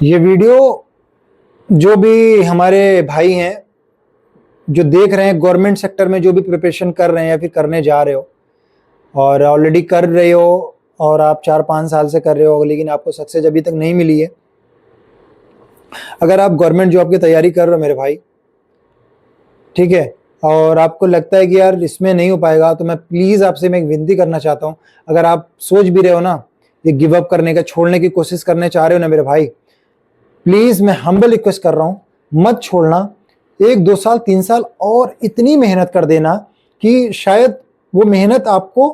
ये वीडियो जो भी हमारे भाई हैं जो देख रहे हैं गवर्नमेंट सेक्टर में जो भी प्रिपरेशन कर रहे हैं या फिर करने जा रहे हो और ऑलरेडी कर रहे हो और आप 4-5 साल से कर रहे हो लेकिन आपको सक्सेस अभी तक नहीं मिली है। अगर आप गवर्नमेंट जॉब की तैयारी कर रहे हो मेरे भाई, ठीक है, और आपको लगता है कि यार इसमें नहीं हो पाएगा, तो मैं प्लीज़ आपसे मैं एक विनती करना चाहता हूँ। अगर आप सोच भी रहे हो ना ये गिव अप करने का, छोड़ने की कोशिश करने चाह रहे हो ना मेरे भाई, प्लीज मैं हम्बल रिक्वेस्ट कर रहा हूं, मत छोड़ना। 1-2 साल 3 साल और इतनी मेहनत कर देना कि शायद वो मेहनत आपको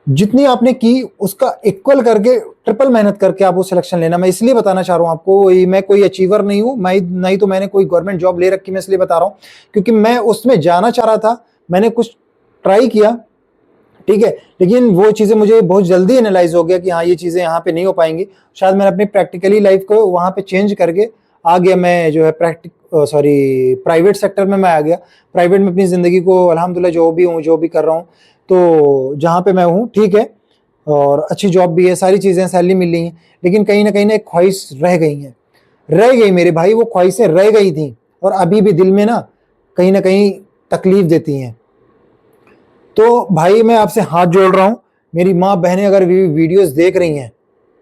जितनी आपने की उसका इक्वल करके, ट्रिपल मेहनत करके आप वो सिलेक्शन लेना। मैं इसलिए बताना चाह रहा हूं आपको, मैं कोई अचीवर नहीं हूं, मैं नहीं तो मैंने कोई गवर्नमेंट जॉब ले रखी, मैं इसलिए बता रहा हूं क्योंकि मैं उसमें जाना चाह रहा था, मैंने कुछ ट्राई किया, ठीक है, लेकिन वो चीज़ें मुझे बहुत जल्दी एनालाइज हो गया कि हाँ ये चीज़ें यहाँ पे नहीं हो पाएंगी। शायद मैंने अपनी प्रैक्टिकली लाइफ को वहाँ पे चेंज करके आ गया, मैं जो है प्राइवेट सेक्टर में मैं आ गया। प्राइवेट में अपनी ज़िंदगी को अल्हम्दुलिल्लाह जो भी हूँ, जो भी कर रहा हूँ, तो जहाँ पे मैं हूँ ठीक है, और अच्छी जॉब भी है, सारी चीज़ें, सैलरी मिल रही हैं, लेकिन कहीं ना कहीं ना एक ख्वाहिश रह गई है, रह गई मेरे भाई, वो ख्वाहिशें रह गई थी और अभी भी दिल में ना कहीं तकलीफ देती हैं। तो भाई मैं आपसे हाथ जोड़ रहा हूं, मेरी माँ बहनें अगर वीडियोस देख रही हैं,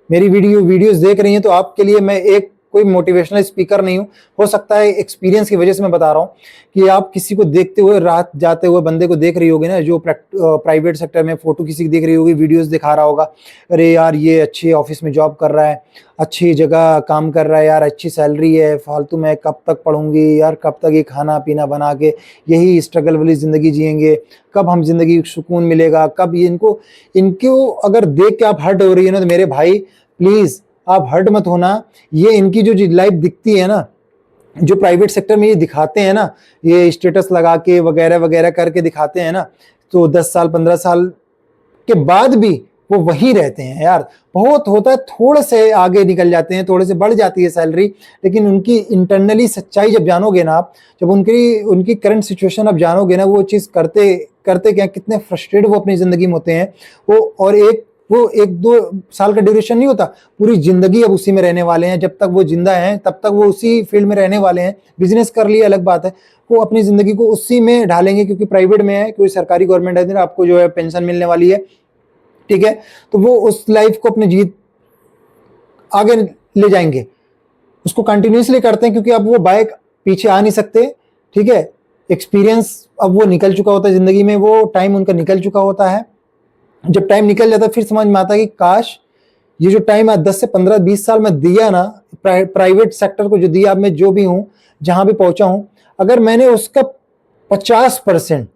मेरी वीडियोस देख रही हैं, तो आपके लिए मैं एक कोई मोटिवेशनल स्पीकर नहीं हूं। हो सकता है एक्सपीरियंस की वजह से मैं बता रहा हूं कि आप किसी को देखते हुए, रात जाते हुए बंदे को देख रही होगी ना, जो प्राइवेट सेक्टर में फोटो किसी की देख रही होगी, वीडियोस दिखा रहा होगा, अरे यार ये अच्छे ऑफिस में जॉब कर रहा है, अच्छी जगह काम कर रहा है यार, अच्छी सैलरी है, फालतू में कब तक पढ़ूंगी यार, कब तक ये खाना पीना बना के यही स्ट्रगल वाली ज़िंदगी जिएंगे, कब हम जिंदगी सुकून मिलेगा, कब ये इनको अगर देख के आप हर्ट हो रही है ना, तो मेरे भाई प्लीज आप हर्ट मत होना। ये इनकी जो लाइफ दिखती है ना, जो प्राइवेट सेक्टर में ये दिखाते हैं ना, ये स्टेटस लगा के वगैरह वगैरह करके दिखाते हैं ना, तो 10 साल 15 साल के बाद भी वो वहीं रहते हैं यार। बहुत होता है थोड़े से आगे निकल जाते हैं, थोड़े से बढ़ जाती है सैलरी, लेकिन उनकी इंटरनली सच्चाई जब जानोगे ना आप, जब उनकी करंट सिचुएशन आप जानोगे ना, वो चीज़ करते करते क्या, कितने फ्रस्ट्रेट वो अपनी ज़िंदगी में होते हैं। वो 1-2 साल का ड्यूरेशन नहीं होता, पूरी ज़िंदगी अब उसी में रहने वाले हैं। जब तक वो जिंदा हैं तब तक वो उसी फील्ड में रहने वाले हैं। बिजनेस कर लिए अलग बात है, वो अपनी ज़िंदगी को उसी में ढालेंगे, क्योंकि प्राइवेट में है, कोई सरकारी गवर्नमेंट है आपको जो है पेंशन मिलने वाली है, ठीक है, तो वो उस लाइफ को अपने जीत आगे ले जाएंगे, उसको कंटिन्यूसली करते हैं, क्योंकि अब वो बाइक पीछे आ नहीं सकते, ठीक है। एक्सपीरियंस अब वो निकल चुका होता है जिंदगी में, वो टाइम उनका निकल चुका होता है। जब टाइम निकल जाता है फिर समझ में आता है कि काश ये जो टाइम 10 से 15-20 साल में दिया ना प्राइवेट सेक्टर को, जो दिया, अब मैं जो भी हूं, जहां भी पहुंचा हूं, अगर मैंने उसका 50%,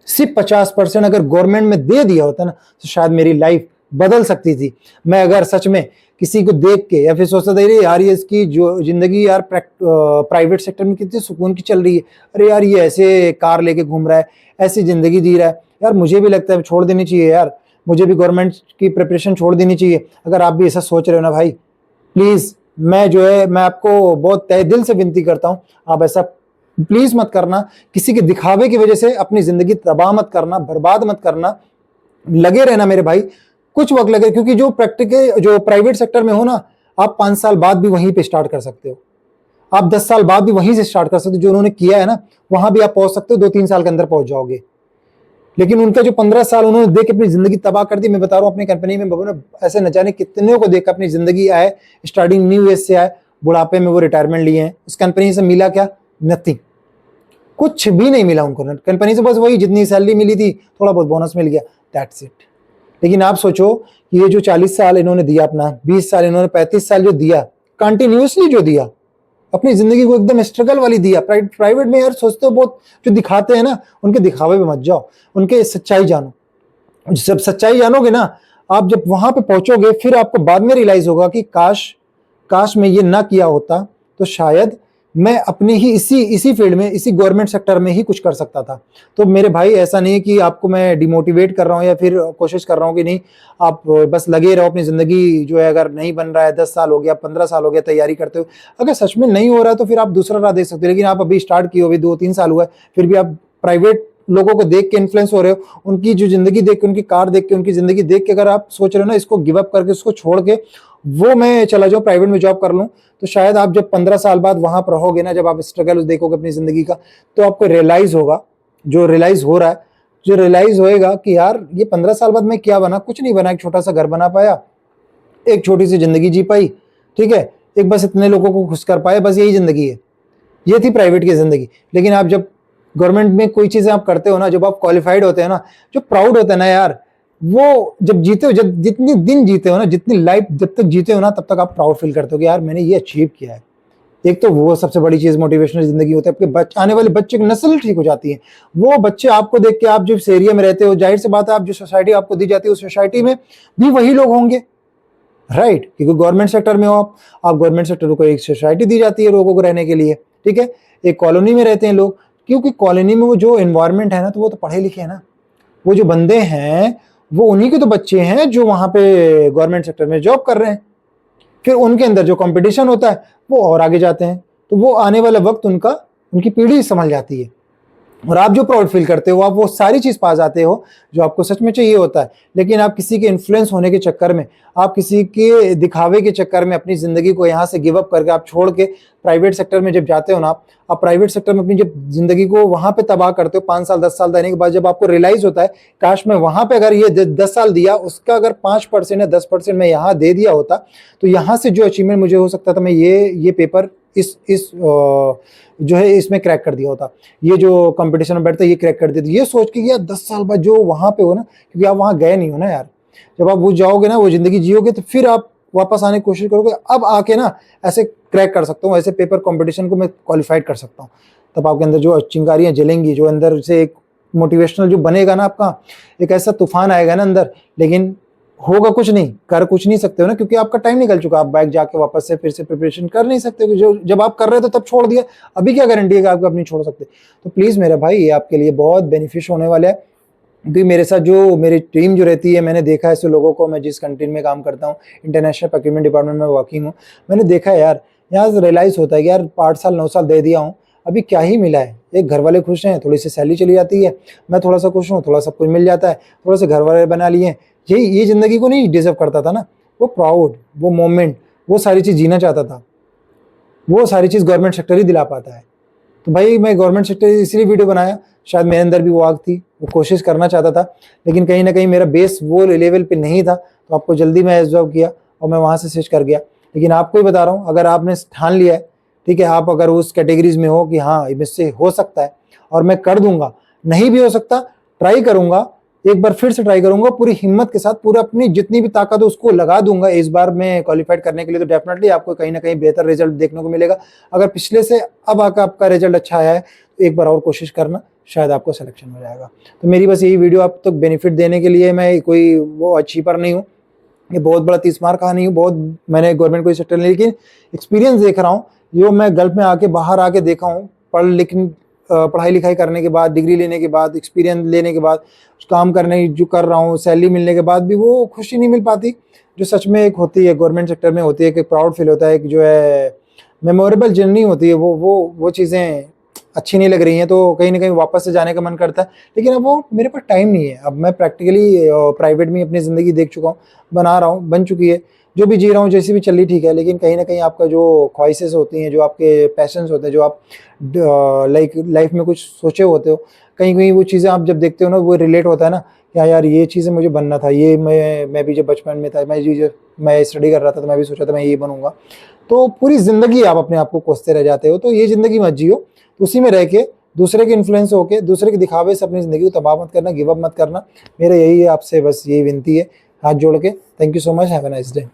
सिर्फ 50% अगर गवर्नमेंट में दे दिया होता ना, तो शायद मेरी लाइफ बदल सकती थी। मैं अगर सच में किसी को देख के या फिर सोचता था यार ये इसकी जो जिंदगी यार प्राइवेट सेक्टर में कितनी सुकून की चल रही है, अरे यार ये ऐसे कार लेके घूम रहा है, ऐसी जिंदगी जी रहा है, यार मुझे भी लगता है छोड़ देनी चाहिए यार, मुझे भी गवर्नमेंट की प्रिपरेशन छोड़ देनी चाहिए। अगर आप भी ऐसा सोच रहे हो ना भाई, प्लीज मैं आपको बहुत तहे दिल से विनती करता हूँ, आप ऐसा प्लीज मत करना। किसी के दिखावे की वजह से अपनी जिंदगी तबाह मत करना, बर्बाद मत करना। लगे रहना मेरे भाई, कुछ वक्त लगे, क्योंकि जो प्राइवेट सेक्टर में हो ना, आप 5 साल बाद भी वहीं पे स्टार्ट कर सकते हो, आप 10 साल बाद भी वहीं से स्टार्ट कर सकते हो। जो उन्होंने किया है ना, वहां भी आप पहुंच सकते हो, 2-3 साल के अंदर पहुंच जाओगे। लेकिन उनका जो 15 साल उन्होंने देख अपनी जिंदगी तबाह कर दी। मैं बता रहा हूँ, अपनी कंपनी में ऐसे न जाने कितने को देख अपनी जिंदगी आए, स्टार्टिंग न्यू एज से आए, बुढ़ापे में वो रिटायरमेंट लिए हैं। उस कंपनी से मिला क्या? नथिंग, कुछ भी नहीं मिला उनको कंपनी से, बस वही जितनी सैलरी मिली थी, थोड़ा बहुत बोनस मिल गया, दैट्स इट। लेकिन आप सोचो कि ये जो 40 साल इन्होंने दिया अपना, 20 साल इन्होंने, 35 साल जो दिया, कंटिन्यूसली जो दिया, अपनी जिंदगी को एकदम स्ट्रगल वाली दिया। प्राइवेट में यार सोचते हो बहुत, जो दिखाते हैं ना, उनके दिखावे पे मत जाओ, उनके सच्चाई जानो। जब सच्चाई जानोगे ना, आप जब वहां पे पहुंचोगे, फिर आपको बाद में रियलाइज होगा कि काश मैं ये ना किया होता, तो शायद मैं अपने ही इसी फील्ड में, इसी गवर्नमेंट सेक्टर में ही कुछ कर सकता था। तो मेरे भाई ऐसा नहीं कि आपको मैं डिमोटिवेट कर रहा हूँ या फिर कोशिश कर रहा हूँ कि नहीं आप बस लगे रहो अपनी ज़िंदगी जो है, अगर नहीं बन रहा है, 10 साल हो गया, 15 साल हो गया तैयारी करते हो, अगर सच में नहीं हो रहा है तो फिर आप दूसरा राह देख सकते हो। लेकिन आप अभी स्टार्ट किए हो, अभी 2-3 साल हुआ है, फिर भी आप प्राइवेट लोगों को देख के इन्फ्लुएंस हो रहे हो, उनकी जो जिंदगी देख के, उनकी कार देख के, उनकी जिंदगी देख के अगर आप सोच रहे हो ना इसको गिव अप करके, उसको छोड़ के वो मैं चला जाऊं प्राइवेट में जॉब कर लूं, तो शायद आप जब 15 साल बाद वहां पर रहोगे ना, जब आप स्ट्रगल देखोगे अपनी जिंदगी का, तो आपको रियलाइज होगा, जो रियलाइज हो रहा है, जो रियलाइज होएगा कि यार ये 15 साल बाद मैं क्या बना, कुछ नहीं बना, एक छोटा सा घर बना पाया, एक छोटी सी जिंदगी जी पाई, ठीक है, एक बस इतने लोगों को खुश कर पाए, बस यही जिंदगी है, ये थी प्राइवेट की जिंदगी। लेकिन आप जब गवर्नमेंट में कोई चीजें आप करते हो ना, जब आप क्वालिफाइड होते हैं ना, जो प्राउड होता है ना यार, वो जब जीते हो, जब जितने दिन जीते हो ना, जितनी लाइफ जब तक जीते हो ना, तब तक आप प्राउड फील करते हो कि यार मैंने ये अचीव किया है। एक तो वो सबसे बड़ी चीज मोटिवेशनल जिंदगी होता है, आपके आने वाले बच्चे की नस्ल ठीक हो जाती है। वो बच्चे आपको देख के, आप जिस एरिया में रहते हो, जाहिर सी बात है आप जो सोसाइटी आपको दी जाती है उस सोसाइटी में भी वही लोग होंगे, राइट, क्योंकि गवर्नमेंट सेक्टर में हो आप गवर्नमेंट सेक्टर को एक सोसाइटी दी जाती है लोगों को रहने के लिए, ठीक है, एक कॉलोनी में रहते हैं लोग, क्योंकि कॉलोनी में वो जो एनवायरनमेंट है ना, तो वो तो पढ़े लिखे हैं ना, वो जो बंदे हैं वो उन्हीं के तो बच्चे हैं जो वहां पे गवर्नमेंट सेक्टर में जॉब कर रहे हैं। फिर उनके अंदर जो कंपटीशन होता है वो और आगे जाते हैं, तो वो आने वाला वक्त उनकी पीढ़ी संभल जाती है, और आप जो प्राउड फील करते हो, आप वो सारी चीज पा जाते हो जो आपको सच में चाहिए होता है। लेकिन आप किसी के इन्फ्लुएंस होने के चक्कर में, आप किसी के दिखावे के चक्कर में अपनी जिंदगी को यहाँ से गिव अप करके आप छोड़ के प्राइवेट सेक्टर में जब जाते हो ना, आप प्राइवेट सेक्टर में अपनी जब जिंदगी को वहां पे तबाह करते हो, 5 साल 10 साल देने के बाद जब आपको रियलाइज होता है काश मैं वहां पे अगर ये 10 साल दिया, उसका अगर 5% या 10% मैं यहाँ दे दिया होता, तो यहाँ से जो अचीवमेंट मुझे हो सकता था, मैं ये पेपर इस जो है इसमें क्रैक कर दिया होता, ये जो कंपटीशन में बैठता है ये क्रैक कर देता, ये सोच के यार 10 साल बाद जो वहां पे हो ना, क्योंकि आप वहां गए नहीं हो ना यार, जब आप वो जाओगे ना, वो जिंदगी जियोगे, तो फिर आप वापस आने की कोशिश करोगे, अब आके ना ऐसे क्रैक कर सकता हूँ, ऐसे पेपर कंपटीशन को मैं क्वालिफाइड कर सकता हूँ। तब आपके अंदर जो चिंगारियां जलेंगी, जो अंदर से एक मोटिवेशनल जो बनेगा ना आपका, एक ऐसा तूफान आएगा ना अंदर, लेकिन होगा कुछ नहीं, कर कुछ नहीं सकते हो ना, क्योंकि आपका टाइम निकल चुका, आप बैक जाके वापस से फिर से प्रिपरेशन कर नहीं सकते, जो जब आप कर रहे थे तब छोड़ दिया, अभी क्या गारंटी है कि आप नहीं छोड़ सकते। तो प्लीज मेरा भाई, ये आपके लिए बहुत बेनिफिशियल होने वाला है, क्योंकि मेरे साथ जो मेरी टीम जो रहती है, मैंने देखा है ऐसे लोगों को, मैं जिस कंट्री में काम करता हूँ, इंटरनेशनल प्रोक्योरमेंट डिपार्टमेंट में वर्किंग हूँ, मैंने देखा है यार, यहाँ से रियलाइज होता है कि यार 8 साल 9 साल दे दिया हूँ, अभी क्या ही मिला है। एक घर वाले खुश हैं, थोड़ी सी सैलरी चली जाती है, मैं थोड़ा सा खुश हूँ, थोड़ा सब कुछ मिल जाता है, थोड़ा सा घर वाले बना लिए, ये जिंदगी को नहीं डिजर्व करता था ना, वो प्राउड, वो मोमेंट, वो सारी चीज जीना चाहता था, वो सारी चीज गवर्नमेंट सेक्टर ही दिला पाता है। तो भाई मैं गवर्नमेंट सेक्टर इसलिए वीडियो बनाया, शायद मेरे अंदर भी वो आग थी, वो कोशिश करना चाहता था, लेकिन कहीं ना कहीं मेरा बेस वो लेवल पे नहीं था, तो आपको जल्दी मैं एब्जॉर्व किया और मैं वहां से स्विच कर गया। लेकिन आपको ही बता रहा हूँ, अगर आपने ठान लिया है, ठीक है, आप अगर उस कैटेगरीज में हो कि हाँ मुझसे हो सकता है और मैं कर दूंगा, नहीं भी हो सकता ट्राई करूंगा, एक बार फिर से ट्राई करूंगा पूरी हिम्मत के साथ, पूरा अपनी जितनी भी ताकत है उसको लगा दूंगा इस बार मैं क्वालिफाइड करने के लिए, तो डेफिनेटली आपको कहीं ना कहीं बेहतर रिजल्ट देखने को मिलेगा। अगर पिछले से अब आकर आपका रिजल्ट अच्छा आया है, तो एक बार और कोशिश करना, शायद आपको सिलेक्शन हो जाएगा। तो मेरी बस यही वीडियो आप तक बेनिफिट देने के लिए, मैं कोई वो अचीवर नहीं हूँ, ये बहुत बड़ा 30 मार कहा नहीं हूँ, बहुत मैंने गवर्नमेंट कोई सेक्टर नहीं, लेकिन एक्सपीरियंस देख रहा हूँ, जो मैं गल्फ में आके बाहर आके देखा हूँ, पढ़ाई लिखाई करने के बाद, डिग्री लेने के बाद, एक्सपीरियंस लेने के बाद, काम करने जो कर रहा हूँ, सैलरी मिलने के बाद भी वो खुशी नहीं मिल पाती जो सच में एक होती है गवर्नमेंट सेक्टर में होती है, कि प्राउड फील होता है, कि जो है मेमोरेबल जर्नी होती है, वो चीज़ें अच्छी नहीं लग रही हैं, तो कहीं ना कहीं वापस से जाने का मन करता है। लेकिन अब वो मेरे पास टाइम नहीं है, अब मैं प्रैक्टिकली प्राइवेट में अपनी ज़िंदगी देख चुका हूँ, बना रहा हूँ, बन चुकी है, जो भी जी रहा हूँ, जैसी भी चल रही ठीक है, लेकिन कहीं ना कहीं आपका जो ख्वाहिशें होती हैं, जो आपके पैशंस होते हैं, जो आप लाइफ में कुछ सोचे होते हो, कहीं कहीं वो चीज़ें आप जब देखते हो ना, वो रिलेट होता है ना, क्या यार ये चीज़ें मुझे बनना था, ये मैं भी जब बचपन में था, मैं स्टडी कर रहा था, तो मैं भी सोचा था मैं ये बनूंगा। तो पूरी ज़िंदगी आप अपने आप को कोसते रह जाते हो, तो ये ज़िंदगी मत जियो, तो उसी में रह के दूसरे के इन्फ्लुएंस होके, दूसरे के दिखावे से अपनी ज़िंदगी को तबाह मत करना, गिव अप मत करना। मेरा यही है आपसे, बस यही विनती है हाथ जोड़ के। Thank you so much, have a nice day.